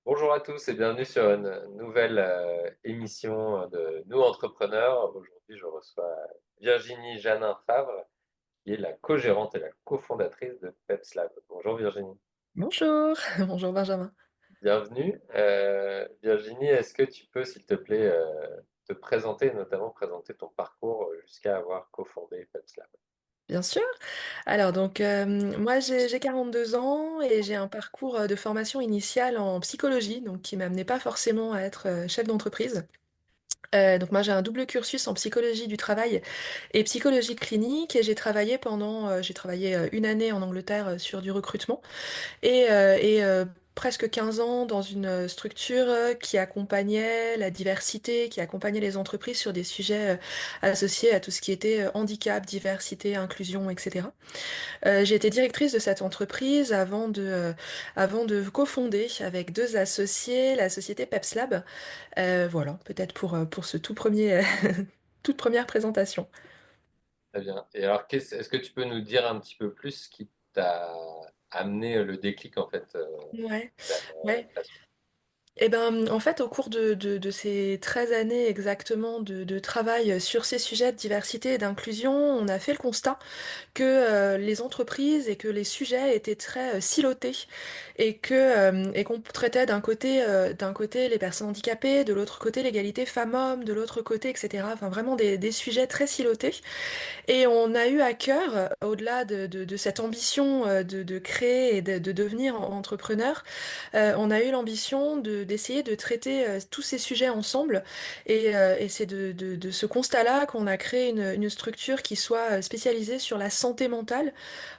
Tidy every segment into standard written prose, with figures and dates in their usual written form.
Bonjour à tous et bienvenue sur une nouvelle émission de Nous Entrepreneurs. Aujourd'hui, je reçois Virginie Janin-Favre, qui est la co-gérante et la cofondatrice de PepsLab. Bonjour Virginie, Bonjour, bonjour Benjamin. bienvenue. Virginie, est-ce que tu peux, s'il te plaît, te présenter, notamment présenter ton parcours jusqu'à avoir cofondé PepsLab? Bien sûr. Alors donc moi j'ai 42 ans et j'ai un parcours de formation initiale en psychologie, donc qui m'amenait pas forcément à être chef d'entreprise. Donc moi j'ai un double cursus en psychologie du travail et psychologie clinique et j'ai travaillé une année en Angleterre sur du recrutement et presque 15 ans dans une structure qui accompagnait la diversité, qui accompagnait les entreprises sur des sujets associés à tout ce qui était handicap, diversité, inclusion, etc. J'ai été directrice de cette entreprise avant de cofonder avec deux associés la société PepsLab. Voilà, peut-être pour ce tout premier, toute première présentation. Très bien. Et alors, est-ce que tu peux nous dire un petit peu plus ce qui t'a amené le déclic, en fait, Ouais, vers la ouais. création? Eh ben, en fait, au cours de ces 13 années exactement de travail sur ces sujets de diversité et d'inclusion, on a fait le constat que les entreprises et que les sujets étaient très silotés et qu'on traitait d'un côté les personnes handicapées, de l'autre côté l'égalité femmes-hommes, de l'autre côté, etc. Enfin, vraiment des sujets très silotés. Et on a eu à cœur, au-delà de cette ambition de créer et de devenir entrepreneur, on a eu l'ambition d'essayer de traiter tous ces sujets ensemble. Et c'est de ce constat-là qu'on a créé une structure qui soit spécialisée sur la santé mentale,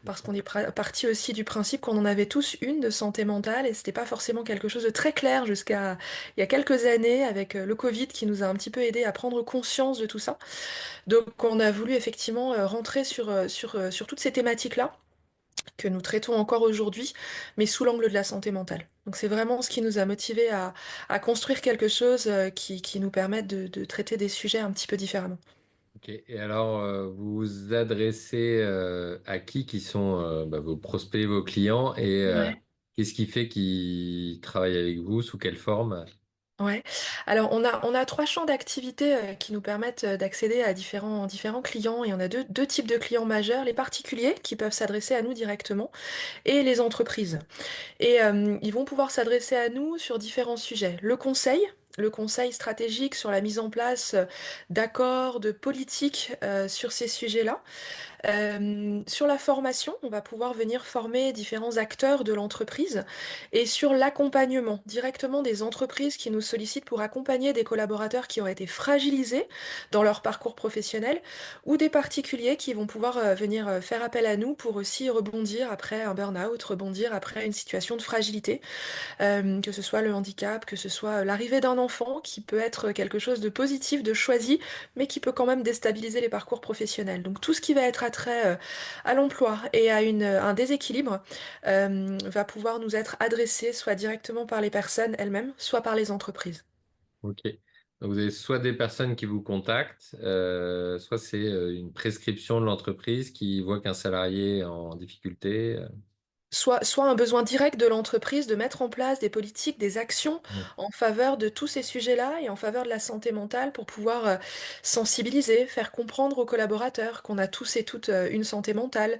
parce qu'on est parti aussi du principe qu'on en avait tous une de santé mentale, et c'était pas forcément quelque chose de très clair jusqu'à il y a quelques années avec le Covid qui nous a un petit peu aidé à prendre conscience de tout ça. Donc on a voulu effectivement rentrer sur toutes ces thématiques-là que nous traitons encore aujourd'hui, mais sous l'angle de la santé mentale. Donc c'est vraiment ce qui nous a motivés à construire quelque chose qui nous permette de traiter des sujets un petit peu différemment. Ok. Et alors, vous vous adressez à qui sont vos prospects, vos clients, et Ouais. qu'est-ce qui fait qu'ils travaillent avec vous, sous quelle forme? Ouais. Alors on a trois champs d'activité qui nous permettent d'accéder à différents clients et on a deux types de clients majeurs, les particuliers qui peuvent s'adresser à nous directement et les entreprises. Et ils vont pouvoir s'adresser à nous sur différents sujets. Le conseil stratégique sur la mise en place d'accords, de politiques sur ces sujets-là. Sur la formation, on va pouvoir venir former différents acteurs de l'entreprise et sur l'accompagnement directement des entreprises qui nous sollicitent pour accompagner des collaborateurs qui auraient été fragilisés dans leur parcours professionnel ou des particuliers qui vont pouvoir venir faire appel à nous pour aussi rebondir après un burn-out, rebondir après une situation de fragilité, que ce soit le handicap, que ce soit l'arrivée d'un enfant qui peut être quelque chose de positif, de choisi, mais qui peut quand même déstabiliser les parcours professionnels. Donc tout ce qui va être attrait à l'emploi et à un déséquilibre va pouvoir nous être adressé soit directement par les personnes elles-mêmes, soit par les entreprises. Ok. Donc, vous avez soit des personnes qui vous contactent, soit c'est une prescription de l'entreprise qui voit qu'un salarié est en difficulté. Soit un besoin direct de l'entreprise de mettre en place des politiques, des actions Ouais. en faveur de tous ces sujets-là et en faveur de la santé mentale pour pouvoir sensibiliser, faire comprendre aux collaborateurs qu'on a tous et toutes une santé mentale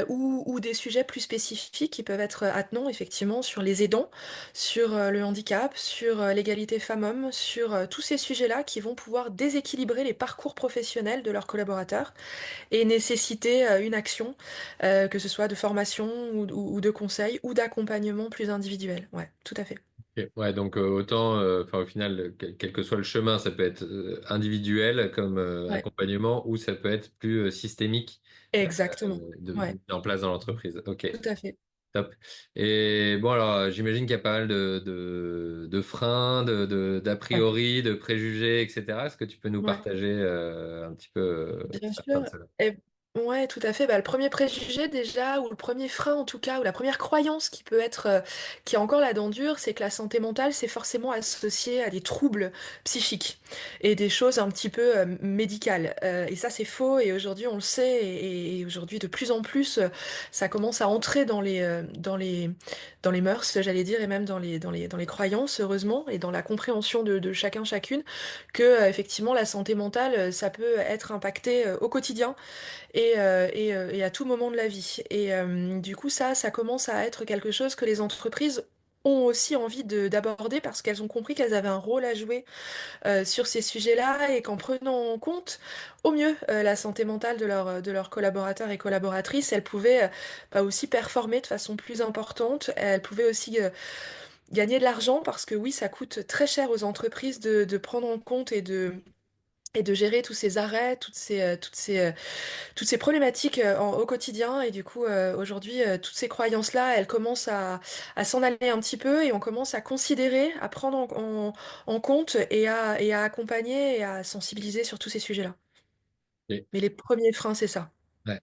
ou des sujets plus spécifiques qui peuvent être attenants effectivement sur les aidants, sur le handicap, sur l'égalité femmes-hommes, sur tous ces sujets-là qui vont pouvoir déséquilibrer les parcours professionnels de leurs collaborateurs et nécessiter une action, que ce soit de formation ou de conseil ou d'accompagnement plus individuel. Ouais, tout à fait. Ok. Ouais, donc autant, enfin au final, quel que soit le chemin, ça peut être individuel comme Ouais, accompagnement ou ça peut être plus systémique euh, exactement. Ouais, mis en place dans l'entreprise. Ok. tout à fait. Top. Et bon, alors, j'imagine qu'il y a pas mal de freins, d'a Ouais, priori, de préjugés, etc. Est-ce que tu peux nous ouais. partager un petit peu Bien certains de sûr. ceux-là? Ouais, tout à fait. Bah, le premier préjugé déjà, ou le premier frein en tout cas, ou la première croyance qui peut être, qui est encore la dent dure, c'est que la santé mentale, c'est forcément associé à des troubles psychiques et des choses un petit peu médicales. Et ça, c'est faux. Et aujourd'hui, on le sait. Et aujourd'hui, de plus en plus, ça commence à entrer dans les mœurs, j'allais dire, et même dans les croyances, heureusement, et dans la compréhension de chacun, chacune, que effectivement, la santé mentale, ça peut être impacté au quotidien et à tout moment de la vie. Et du coup, ça commence à être quelque chose que les entreprises ont aussi envie d'aborder parce qu'elles ont compris qu'elles avaient un rôle à jouer sur ces sujets-là et qu'en prenant en compte au mieux la santé mentale de leurs collaborateurs et collaboratrices, elles pouvaient bah, aussi performer de façon plus importante. Elles pouvaient aussi gagner de l'argent parce que oui, ça coûte très cher aux entreprises de prendre en compte et de gérer tous ces arrêts, toutes ces problématiques au quotidien. Et du coup, aujourd'hui, toutes ces croyances-là, elles commencent à s'en aller un petit peu et on commence à considérer, à prendre en compte et à accompagner et à sensibiliser sur tous ces sujets-là. Ok. Mais les premiers freins, c'est ça. Ouais.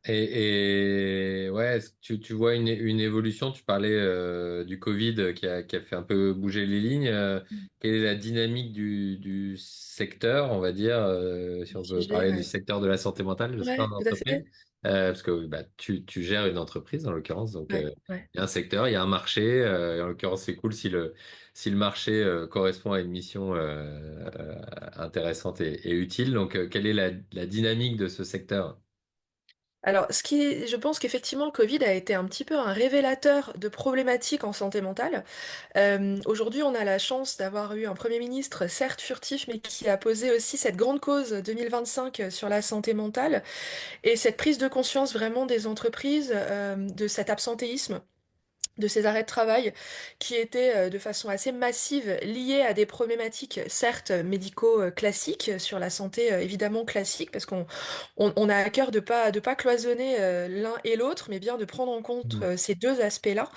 Et ouais, est-ce que tu vois une évolution. Tu parlais du Covid qui a fait un peu bouger les lignes. Quelle est la dynamique du secteur, on va dire, si Le on peut sujet, parler du ouais. secteur de la santé mentale, je sais pas, Ouais, en tout à entreprise? fait. Parce que bah, tu gères une entreprise, en l'occurrence, donc Ouais, ouais. il y a un secteur, il y a un marché. Et en l'occurrence, c'est cool si le marché correspond à une mission intéressante et utile. Donc, quelle est la dynamique de ce secteur? Alors, je pense qu'effectivement, le Covid a été un petit peu un révélateur de problématiques en santé mentale. Aujourd'hui, on a la chance d'avoir eu un Premier ministre, certes furtif, mais qui a posé aussi cette grande cause 2025 sur la santé mentale et cette prise de conscience vraiment des entreprises de cet absentéisme, de ces arrêts de travail qui étaient de façon assez massive liés à des problématiques certes médicaux classiques sur la santé évidemment classique parce on a à cœur de pas cloisonner l'un et l'autre mais bien de prendre en compte ces deux aspects-là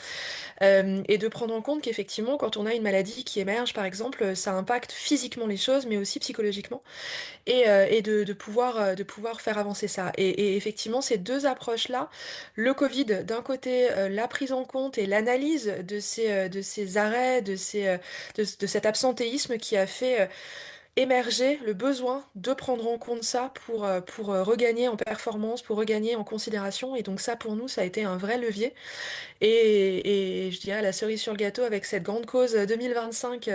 et de prendre en compte qu'effectivement, quand on a une maladie qui émerge, par exemple, ça impacte physiquement les choses, mais aussi psychologiquement, et de pouvoir faire avancer ça. Et effectivement, ces deux approches-là, le Covid, d'un côté, la prise en compte et l'analyse de ces arrêts, de cet absentéisme qui a fait émerger le besoin de prendre en compte ça pour regagner en performance, pour regagner en considération. Et donc ça, pour nous, ça a été un vrai levier. Et je dirais la cerise sur le gâteau avec cette grande cause 2025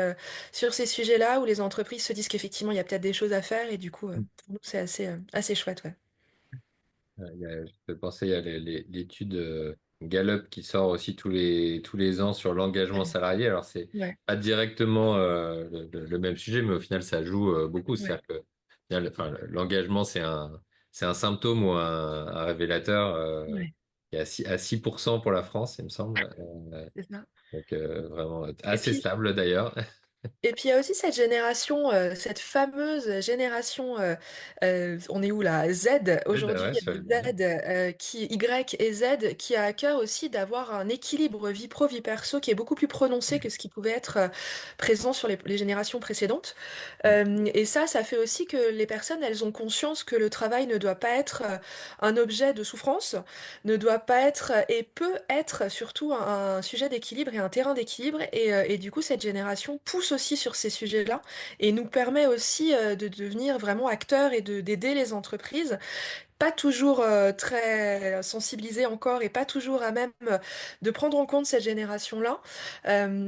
sur ces sujets-là où les entreprises se disent qu'effectivement il y a peut-être des choses à faire et du coup pour nous c'est assez chouette, ouais. Je peux penser, il y a l'étude Gallup qui sort aussi tous les ans sur l'engagement Ouais, salarié. Alors, c'est ouais, pas directement le même sujet, mais au final, ça joue beaucoup. ouais, C'est-à-dire que au final, enfin, l'engagement, c'est un symptôme ou un révélateur ouais, qui est à 6% pour la France, il me semble. c'est ça. Donc, vraiment Et assez puis stable d'ailleurs. Et puis il y a aussi cette génération, cette fameuse génération, on est où là? Z, aujourd'hui, Ouais, sur les Z, Y et Z, qui a à cœur aussi d'avoir un équilibre vie pro, vie perso qui est beaucoup plus prononcé que ce qui pouvait être présent sur les générations précédentes. Et ça fait aussi que les personnes, elles ont conscience que le travail ne doit pas être un objet de souffrance, ne doit pas être et peut être surtout un sujet d'équilibre et un terrain d'équilibre. Et du coup, cette génération pousse aussi sur ces sujets-là et nous permet aussi de devenir vraiment acteurs et d'aider les entreprises pas toujours très sensibilisés encore et pas toujours à même de prendre en compte cette génération-là.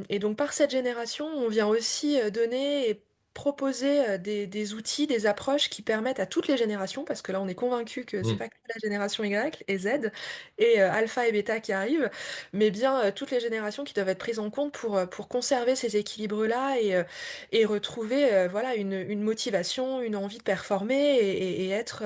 Et donc par cette génération, on vient aussi donner et proposer des outils, des approches qui permettent à toutes les générations, parce que là on est convaincu que c'est Mm. pas que la génération Y et Z et alpha et bêta qui arrivent, mais bien toutes les générations qui doivent être prises en compte pour conserver ces équilibres-là et retrouver voilà une motivation, une envie de performer et être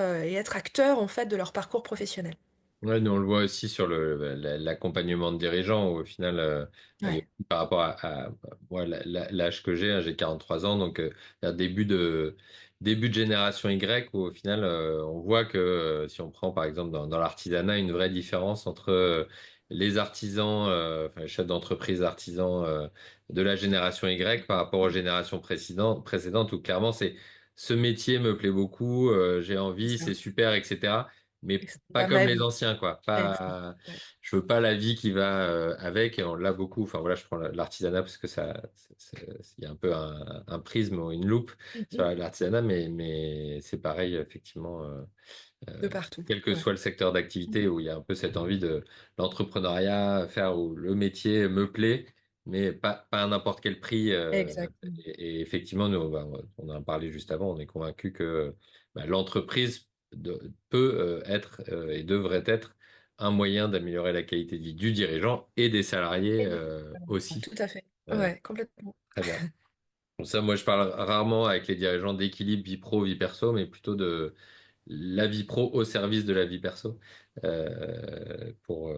acteur en fait de leur parcours professionnel. Ouais, nous on le voit aussi sur l'accompagnement de dirigeants où au final, il y a Ouais, aussi par rapport à moi, l'âge que j'ai, hein, j'ai 43 ans, donc il y a début de génération Y où au final, on voit que si on prend par exemple dans l'artisanat, une vraie différence entre les artisans, enfin, les chefs d'entreprise artisans de la génération Y par rapport aux générations précédentes où clairement c'est ce métier me plaît beaucoup, j'ai c'est envie, ça. c'est super, etc. mais Et c'est pas pas comme ma les vie. anciens, quoi. Exact. Pas, Ouais. je veux pas la vie qui va avec, et on l'a beaucoup. Enfin voilà, je prends l'artisanat parce que il y a un peu un prisme ou une loupe sur Mhm. l'artisanat, mais c'est pareil, effectivement. De partout. Quel que Ouais. soit le secteur d'activité Mhm. où il y a un peu cette envie de l'entrepreneuriat, faire où le métier me plaît, mais pas à n'importe quel prix. Exactement. Et effectivement, nous, bah, on en a parlé juste avant, on est convaincu que bah, l'entreprise peut être et devrait être un moyen d'améliorer la qualité de vie du dirigeant et des salariés aussi. Tout à fait. Euh, Ouais, complètement. Très bien. Pour ça, moi, je parle rarement avec les dirigeants d'équilibre vie pro, vie perso, mais plutôt de la vie pro au service de la vie perso. Pour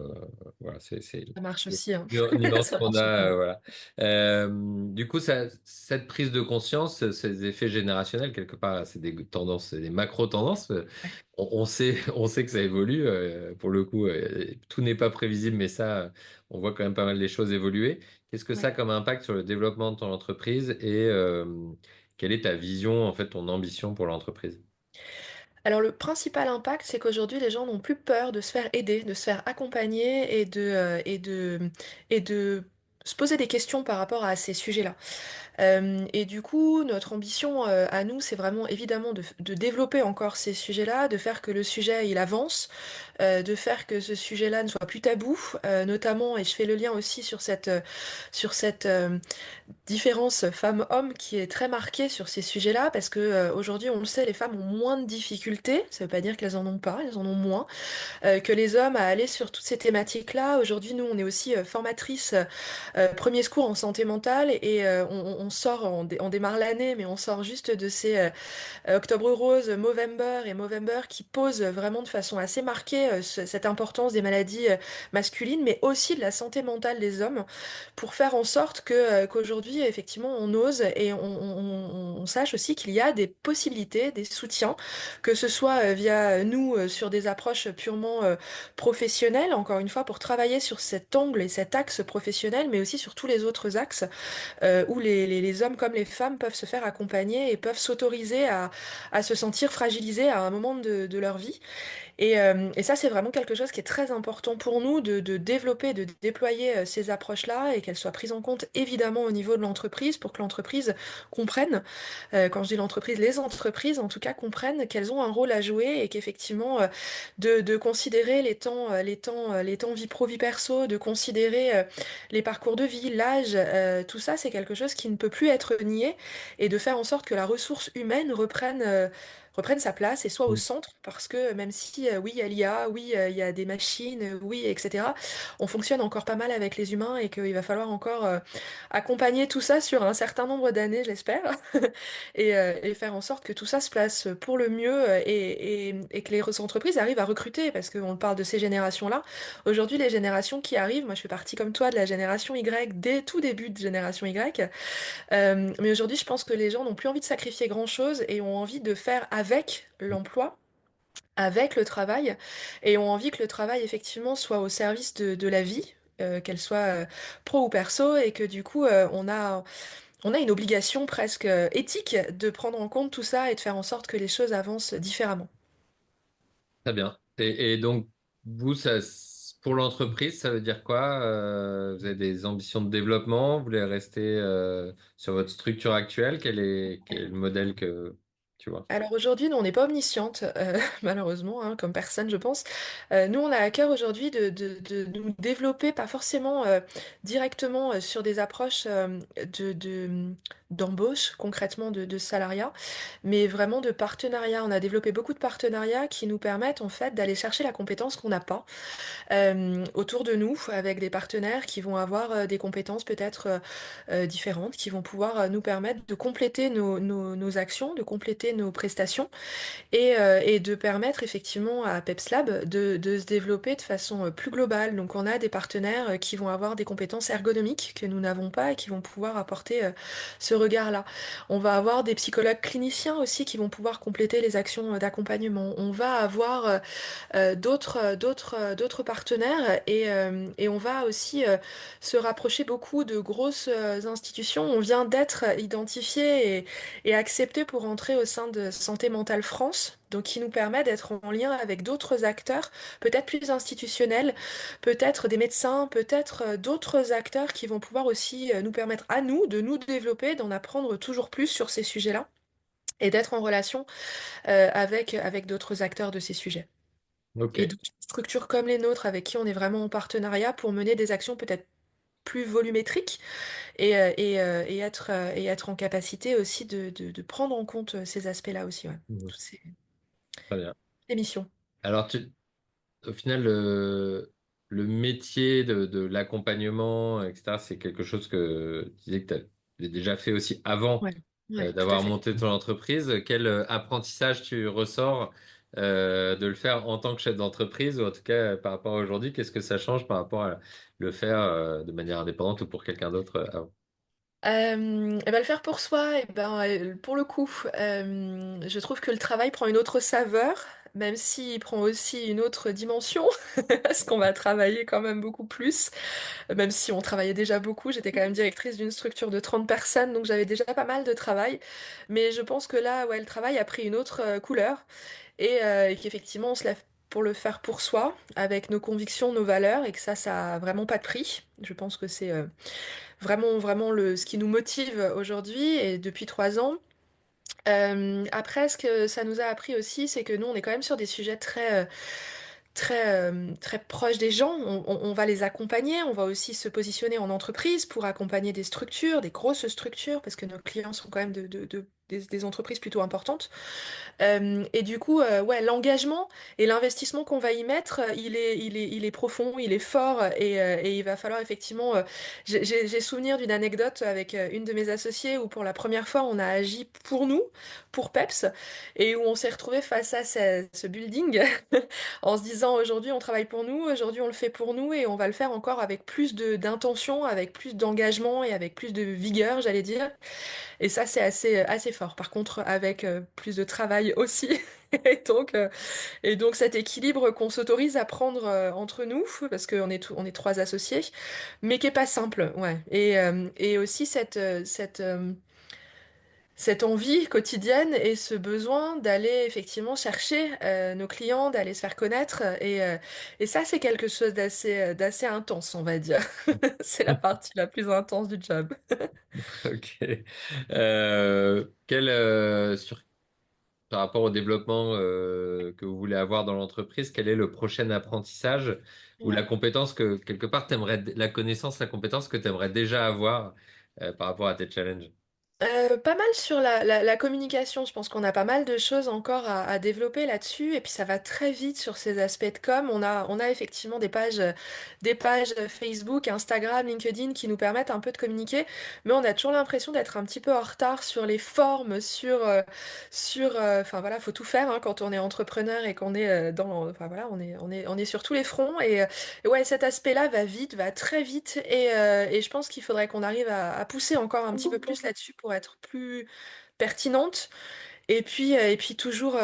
voilà, c'est Ça marche aussi, hein. nuance Ça qu'on marche a, bien. voilà. Du coup, cette prise de conscience, ces effets générationnels quelque part, c'est des tendances, c'est des macro tendances. Ouais. On sait que ça évolue. Pour le coup, tout n'est pas prévisible, mais ça, on voit quand même pas mal les choses évoluer. Qu'est-ce que ça a Ouais. comme impact sur le développement de ton entreprise et quelle est ta vision, en fait, ton ambition pour l'entreprise? Alors le principal impact, c'est qu'aujourd'hui, les gens n'ont plus peur de se faire aider, de se faire accompagner et de se poser des questions par rapport à ces sujets-là. Et du coup, notre ambition à nous, c'est vraiment évidemment de développer encore ces sujets-là, de faire que le sujet il avance, de faire que ce sujet-là ne soit plus tabou, notamment, et je fais le lien aussi sur cette différence femmes-hommes qui est très marquée sur ces sujets-là, parce que aujourd'hui, on le sait, les femmes ont moins de difficultés. Ça veut pas dire qu'elles en ont pas, elles en ont moins que les hommes à aller sur toutes ces thématiques-là. Aujourd'hui, nous, on est aussi formatrices premier secours en santé mentale et on sort, on démarre l'année, mais on sort juste de ces Octobre Rose, Movember et Movember qui posent vraiment de façon assez marquée cette importance des maladies masculines, mais aussi de la santé mentale des hommes, pour faire en sorte qu'aujourd'hui, effectivement, on ose et on sache aussi qu'il y a des possibilités, des soutiens, que ce soit via nous sur des approches purement professionnelles, encore une fois, pour travailler sur cet angle et cet axe professionnel, mais aussi sur tous les autres axes où les hommes comme les femmes peuvent se faire accompagner et peuvent s'autoriser à se sentir fragilisés à un moment de leur vie. Et ça, c'est vraiment quelque chose qui est très important pour nous de développer, de déployer ces approches-là et qu'elles soient prises en compte évidemment au niveau de l'entreprise pour que l'entreprise comprenne, quand je dis l'entreprise, les entreprises en tout cas comprennent qu'elles ont un rôle à jouer et qu'effectivement de considérer les temps vie pro, vie perso, de considérer les parcours de vie, l'âge, tout ça, c'est quelque chose qui ne peut plus être nié et de faire en sorte que la ressource humaine reprenne sa place et soit au centre parce que même si oui il y a l'IA, oui il y a des machines, oui etc. On fonctionne encore pas mal avec les humains et qu'il va falloir encore accompagner tout ça sur un certain nombre d'années j'espère et faire en sorte que tout ça se place pour le mieux et que les entreprises arrivent à recruter parce qu'on parle de ces générations-là. Aujourd'hui les générations qui arrivent, moi je fais partie comme toi de la génération Y dès tout début de génération Y. Mais aujourd'hui, je pense que les gens n'ont plus envie de sacrifier grand-chose et ont envie de faire avec l'emploi, avec le travail, et ont envie que le travail, effectivement, soit au service de la vie, qu'elle soit pro ou perso, et que du coup, on a une obligation presque éthique de prendre en compte tout ça et de faire en sorte que les choses avancent différemment. Très bien. Et donc, vous, pour l'entreprise, ça veut dire quoi? Vous avez des ambitions de développement? Vous voulez rester sur votre structure actuelle? Quel est le modèle que tu vois? Alors aujourd'hui, nous, on n'est pas omnisciente, malheureusement, hein, comme personne, je pense. Nous, on a à cœur aujourd'hui de nous développer, pas forcément directement sur des approches d'embauche, concrètement de salariat, mais vraiment de partenariat. On a développé beaucoup de partenariats qui nous permettent en fait d'aller chercher la compétence qu'on n'a pas autour de nous, avec des partenaires qui vont avoir des compétences peut-être différentes, qui vont pouvoir nous permettre de compléter nos actions, de compléter nos prestations et de permettre effectivement à PepsLab de se développer de façon plus globale. Donc on a des partenaires qui vont avoir des compétences ergonomiques que nous n'avons pas et qui vont pouvoir apporter ce regard-là. On va avoir des psychologues cliniciens aussi qui vont pouvoir compléter les actions d'accompagnement. On va avoir d'autres partenaires et on va aussi se rapprocher beaucoup de grosses institutions. On vient d'être identifié et accepté pour entrer au sein sein de Santé mentale France, donc qui nous permet d'être en lien avec d'autres acteurs, peut-être plus institutionnels, peut-être des médecins, peut-être d'autres acteurs qui vont pouvoir aussi nous permettre à nous de nous développer, d'en apprendre toujours plus sur ces sujets-là et d'être en relation avec d'autres acteurs de ces sujets. Ok. Et d'autres structures comme les nôtres avec qui on est vraiment en partenariat pour mener des actions peut-être plus volumétriques et être en capacité aussi de prendre en compte ces aspects-là aussi, ouais. Mhm. Toutes Très bien. ces missions. Alors, au final, le métier de l'accompagnement, etc., c'est quelque chose que tu disais que tu as déjà fait aussi avant Ouais, ouais, tout à d'avoir fait. monté ton entreprise. Quel apprentissage tu ressors de le faire en tant que chef d'entreprise, ou en tout cas par rapport à aujourd'hui, qu'est-ce que ça change par rapport à le faire de manière indépendante ou pour quelqu'un d'autre avant? Et ben, le faire pour soi, et ben, pour le coup, je trouve que le travail prend une autre saveur, même s'il prend aussi une autre dimension, parce qu'on va travailler quand même beaucoup plus. Même si on travaillait déjà beaucoup, j'étais quand même directrice d'une structure de 30 personnes, donc j'avais déjà pas mal de travail. Mais je pense que là, ouais, le travail a pris une autre couleur et qu'effectivement, on se lève pour le faire pour soi, avec nos convictions, nos valeurs, et que ça a vraiment pas de prix. Je pense que c'est vraiment, vraiment ce qui nous motive aujourd'hui et depuis 3 ans. Après, ce que ça nous a appris aussi, c'est que nous, on est quand même sur des sujets très proches des gens. On va les accompagner, on va aussi se positionner en entreprise pour accompagner des structures, des grosses structures, parce que nos clients sont quand même des entreprises plutôt importantes. Et du coup, ouais, l'engagement et l'investissement qu'on va y mettre, il est profond, il est fort, et il va falloir effectivement. J'ai souvenir d'une anecdote avec une de mes associées où pour la première fois on a agi pour nous, pour PEPS, et où on s'est retrouvé face à ce building en se disant aujourd'hui on travaille pour nous, aujourd'hui on le fait pour nous et on va le faire encore avec plus d'intention, avec plus d'engagement et avec plus de vigueur, j'allais dire. Et ça, c'est assez fort. Par contre, avec plus de travail aussi. Et donc, euh, et donc cet équilibre qu'on s'autorise à prendre entre nous, parce on est trois associés, mais qui est pas simple, ouais. Et aussi cette envie quotidienne et ce besoin d'aller effectivement chercher nos clients, d'aller se faire connaître. Et ça, c'est quelque chose d'assez intense, on va dire. C'est la partie la plus intense du job. Ok. Par rapport au développement que vous voulez avoir dans l'entreprise, quel est le prochain apprentissage ou la Ouais. compétence que, quelque part, la connaissance, la compétence que tu aimerais déjà avoir par rapport à tes challenges? Pas mal sur la communication, je pense qu'on a pas mal de choses encore à développer là-dessus et puis ça va très vite sur ces aspects de com. On a effectivement des pages Facebook, Instagram, LinkedIn qui nous permettent un peu de communiquer, mais on a toujours l'impression d'être un petit peu en retard sur les formes, enfin voilà, faut tout faire hein, quand on est entrepreneur et qu'on est enfin voilà, on est sur tous les fronts et ouais, cet aspect-là va vite, va très vite et je pense qu'il faudrait qu'on arrive à pousser encore un petit peu plus là-dessus pour être plus pertinente. Et puis ouais, toujours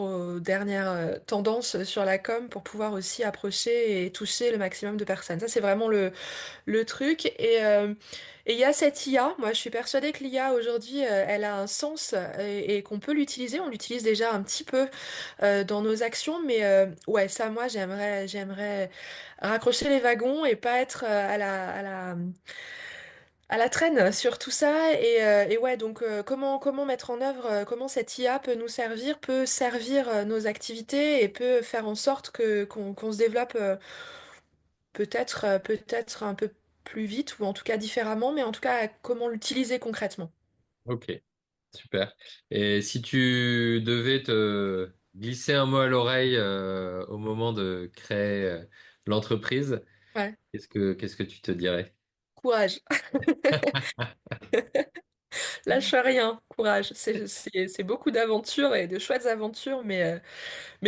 aux dernières tendances sur la com pour pouvoir aussi approcher et toucher le maximum de personnes. Ça, c'est vraiment le truc. Et il y a cette IA. Moi, je suis persuadée que l'IA aujourd'hui, elle a un sens et qu'on peut l'utiliser. On l'utilise déjà un petit peu dans nos actions, mais ouais, ça, moi, j'aimerais raccrocher les wagons et pas être à la traîne sur tout ça. Et ouais, donc comment mettre en œuvre, comment cette IA peut nous servir, peut servir nos activités et peut faire en sorte qu'on se développe peut-être un peu plus vite ou en tout cas différemment, mais en tout cas comment l'utiliser concrètement. Ok, super. Et si tu devais te glisser un mot à l'oreille au moment de créer l'entreprise, Ouais, qu'est-ce que tu te dirais? courage. Lâche rien, courage. C'est beaucoup d'aventures et de chouettes aventures, mais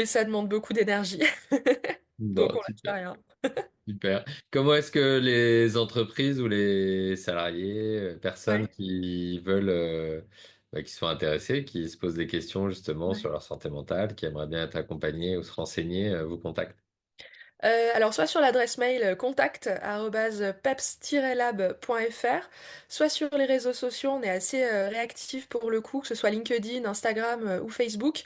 ça demande beaucoup d'énergie. Donc Bon, on lâche super. rien. Super. Comment est-ce que les entreprises ou les salariés, personnes Ouais. qui veulent, qui sont intéressées, qui se posent des questions justement sur Ouais. leur santé mentale, qui aimeraient bien être accompagnées ou se renseigner, vous contactent? Alors, soit sur l'adresse mail contact@peps-lab.fr, soit sur les réseaux sociaux, on est assez réactifs pour le coup, que ce soit LinkedIn, Instagram ou Facebook.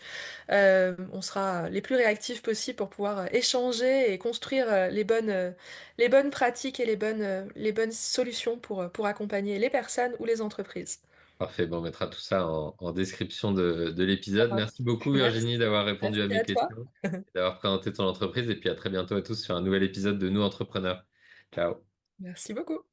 On sera les plus réactifs possibles pour pouvoir échanger et construire les bonnes pratiques et les bonnes solutions pour accompagner les personnes ou les entreprises. Parfait, bon, on mettra tout ça en description de Ça l'épisode. marche. Merci beaucoup Merci. Virginie d'avoir répondu à Merci mes à toi. questions, d'avoir présenté ton entreprise et puis à très bientôt à tous sur un nouvel épisode de Nous Entrepreneurs. Ciao. Merci beaucoup.